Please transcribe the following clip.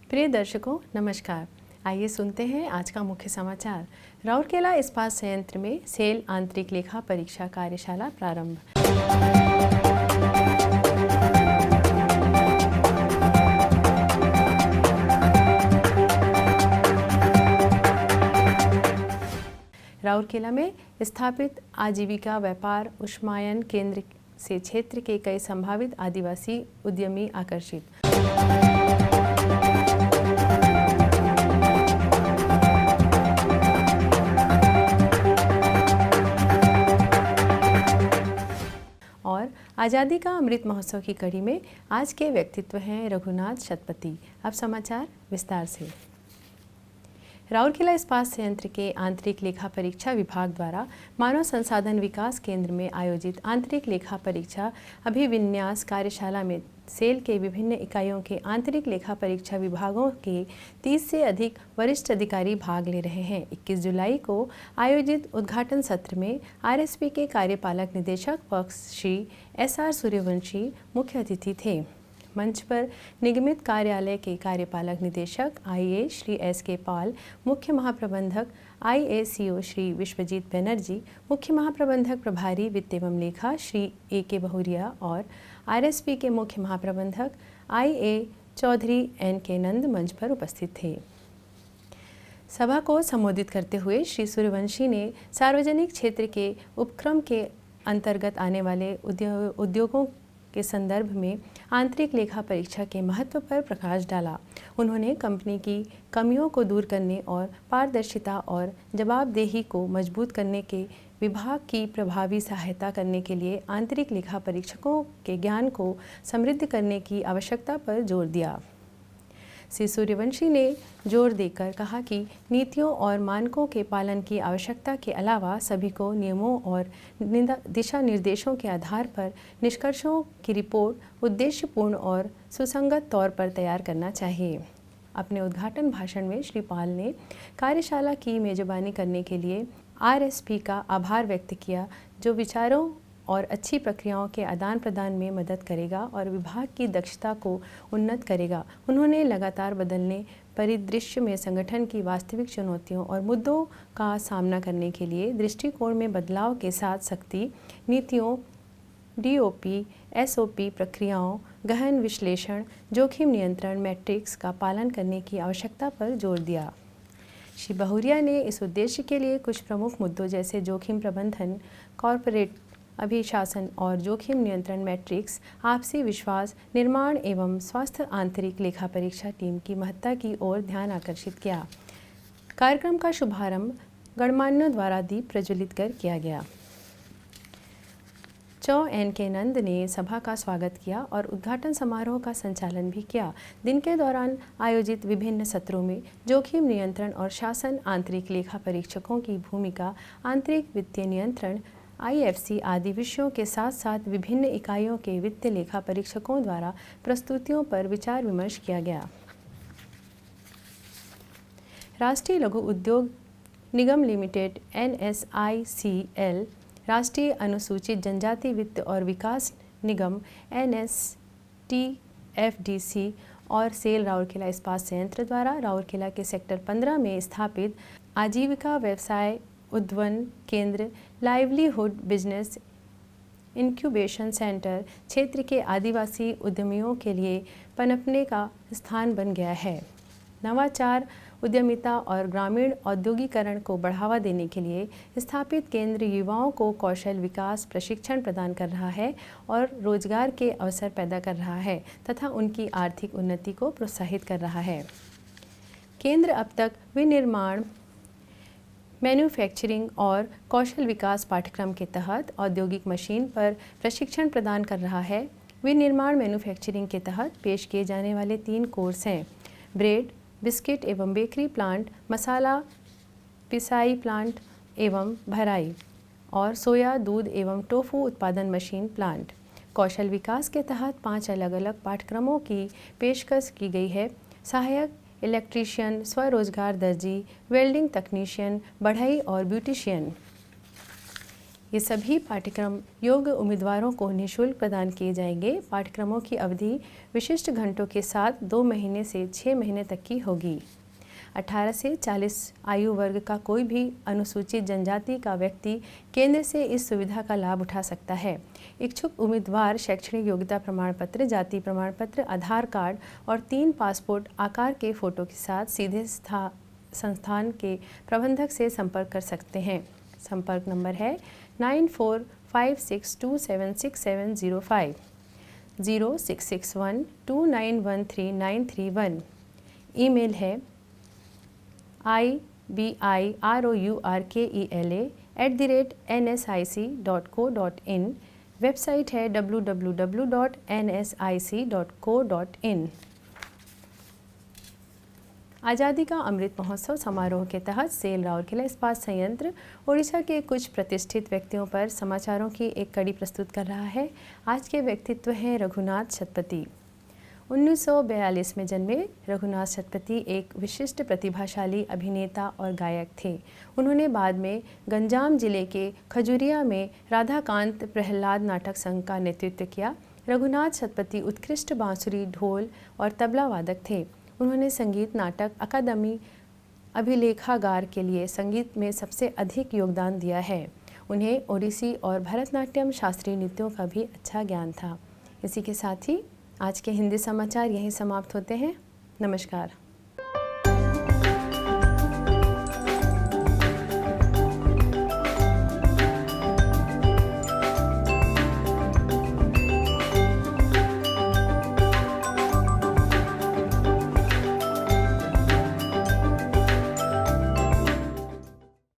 प्रिय दर्शकों नमस्कार। आइए सुनते हैं आज का मुख्य समाचार। राउरकेला इस्पात संयंत्र में सेल आंतरिक लेखा परीक्षा कार्यशाला प्रारंभ। राउरकेला में स्थापित आजीविका व्यापार ऊष्मायन केंद्र से क्षेत्र के कई संभावित आदिवासी उद्यमी आकर्षित। और आज़ादी का अमृत महोत्सव की कड़ी में आज के व्यक्तित्व हैं रघुनाथ शतपथी। अब समाचार विस्तार से। राउरकेला इस्पात संयंत्र के आंतरिक लेखा परीक्षा विभाग द्वारा मानव संसाधन विकास केंद्र में आयोजित आंतरिक लेखा परीक्षा अभिविन्यास कार्यशाला में सेल के विभिन्न इकाइयों के आंतरिक लेखा परीक्षा विभागों के 30 से अधिक वरिष्ठ अधिकारी भाग ले रहे हैं। 21 जुलाई को आयोजित उद्घाटन सत्र में आरएसपी के कार्यपालक निदेशक पक्ष श्री एसआर सूर्यवंशी मुख्य अतिथि थे। मंच पर निगमित कार्यालय के कार्यपालक निदेशक आईए श्री एसके पाल, मुख्य महाप्रबंधक आईएसीओ श्री विश्वजीत बनर्जी, मुख्य महाप्रबंधक प्रभारी वित्त एवं लेखा श्री एके बहुरिया और आरएसपी के मुख्य महाप्रबंधक आईए चौधरी एनके नंद मंच पर उपस्थित थे। सभा को संबोधित करते हुए श्री सूर्यवंशी ने सार्वजनिक क्षेत्र के उपक्रम के अंतर्गत आने वाले उद्योगों के संदर्भ में आंतरिक लेखा परीक्षा के महत्व पर प्रकाश डाला। उन्होंने कंपनी की कमियों को दूर करने और पारदर्शिता और जवाबदेही को मजबूत करने के विभाग की प्रभावी सहायता करने के लिए आंतरिक लेखा परीक्षकों के ज्ञान को समृद्ध करने की आवश्यकता पर जोर दिया। श्री सूर्यवंशी ने जोर देकर कहा कि नीतियों और मानकों के पालन की आवश्यकता के अलावा सभी को नियमों और दिशा निर्देशों के आधार पर निष्कर्षों की रिपोर्ट उद्देश्यपूर्ण और सुसंगत तौर पर तैयार करना चाहिए। अपने उद्घाटन भाषण में श्री पाल ने कार्यशाला की मेजबानी करने के लिए आरएसपी का आभार व्यक्त किया, जो विचारों और अच्छी प्रक्रियाओं के आदान प्रदान में मदद करेगा और विभाग की दक्षता को उन्नत करेगा। उन्होंने लगातार बदलने परिदृश्य में संगठन की वास्तविक चुनौतियों और मुद्दों का सामना करने के लिए दृष्टिकोण में बदलाव के साथ सख्ती, नीतियों, डीओपी, एसओपी प्रक्रियाओं, गहन विश्लेषण, जोखिम नियंत्रण मैट्रिक्स का पालन करने की आवश्यकता पर जोर दिया। श्री बहुरिया ने इस उद्देश्य के लिए कुछ प्रमुख मुद्दों जैसे जोखिम प्रबंधन, कॉर्पोरेट अभिशासन और जोखिम नियंत्रण मैट्रिक्स, आपसी विश्वास निर्माण एवं स्वस्थ आंतरिक लेखा परीक्षा टीम की महत्ता की ओर ध्यान आकर्षित किया। कार्यक्रम का शुभारंभ गणमान्यों द्वारा दीप प्रज्वलित कर किया गया। चौ एनके नंद ने सभा का स्वागत किया और उद्घाटन समारोह का संचालन भी किया। दिन के दौरान आयोजित विभिन्न सत्रों में जोखिम नियंत्रण और शासन, आंतरिक लेखा परीक्षकों की भूमिका, आंतरिक वित्तीय नियंत्रण, आईएफसी आदि विषयों के साथ साथ विभिन्न इकाइयों के वित्त लेखा परीक्षकों द्वारा प्रस्तुतियों पर विचार विमर्श किया गया। राष्ट्रीय लघु उद्योग निगम लिमिटेड NSICL, राष्ट्रीय अनुसूचित जनजाति वित्त और विकास निगम NSTFDC और सेल राउरकेला इस्पात संयंत्र द्वारा राउरकेला के सेक्टर 15 में स्थापित आजीविका व्यवसाय उद्वन केंद्र लाइवलीहुड बिजनेस इंक्यूबेशन सेंटर क्षेत्र के आदिवासी उद्यमियों के लिए पनपने का स्थान बन गया है। नवाचार, उद्यमिता और ग्रामीण औद्योगिकरण को बढ़ावा देने के लिए स्थापित केंद्र युवाओं को कौशल विकास प्रशिक्षण प्रदान कर रहा है और रोजगार के अवसर पैदा कर रहा है तथा उनकी आर्थिक उन्नति को प्रोत्साहित कर रहा है। केंद्र अब तक विनिर्माण, मैन्युफैक्चरिंग और कौशल विकास पाठ्यक्रम के तहत औद्योगिक मशीन पर प्रशिक्षण प्रदान कर रहा है। विनिर्माण मैन्युफैक्चरिंग के तहत पेश किए जाने वाले 3 कोर्स हैं: ब्रेड, बिस्किट एवं बेकरी प्लांट, मसाला पिसाई प्लांट एवं भराई और सोया, दूध एवं टोफू उत्पादन मशीन प्लांट। कौशल विकास के तहत 5 अलग अलग पाठ्यक्रमों की पेशकश की गई है: सहायक इलेक्ट्रीशियन, स्वरोजगार दर्जी, वेल्डिंग तकनीशियन, बढ़ई और ब्यूटिशियन। ये सभी पाठ्यक्रम योग्य उम्मीदवारों को निःशुल्क प्रदान किए जाएंगे। पाठ्यक्रमों की अवधि विशिष्ट घंटों के साथ 2 महीने से 6 महीने तक की होगी। 18 से 40 आयु वर्ग का कोई भी अनुसूचित जनजाति का व्यक्ति केंद्र से इस सुविधा का लाभ उठा सकता है। इच्छुक उम्मीदवार शैक्षणिक योग्यता प्रमाण पत्र, जाति प्रमाण पत्र, आधार कार्ड और 3 पासपोर्ट आकार के फ़ोटो के साथ सीधे संस्थान के प्रबंधक से संपर्क कर सकते हैं। संपर्क नंबर है 9456276705, 0661291391। ईमेल है ibirourkela@nsic.co.in। वेबसाइट है www.nsic.co.in। आज़ादी का अमृत महोत्सव समारोह के तहत सेल राउरकेला इस्पात संयंत्र ओडिशा के कुछ प्रतिष्ठित व्यक्तियों पर समाचारों की एक कड़ी प्रस्तुत कर रहा है। आज के व्यक्तित्व हैं रघुनाथ शतपथी। 1942 में जन्मे रघुनाथ शतपथी एक विशिष्ट प्रतिभाशाली अभिनेता और गायक थे। उन्होंने बाद में गंजाम जिले के खजुरिया में राधाकांत प्रहलाद नाटक संघ का नेतृत्व किया। रघुनाथ शतपथी उत्कृष्ट बांसुरी, ढोल और तबला वादक थे। उन्होंने संगीत नाटक अकादमी अभिलेखागार के लिए संगीत में सबसे अधिक योगदान दिया है। उन्हें ओडिसी और भरतनाट्यम शास्त्रीय नृत्यों का भी अच्छा ज्ञान था। इसी के साथ ही आज के हिंदी समाचार यहीं समाप्त होते हैं। नमस्कार।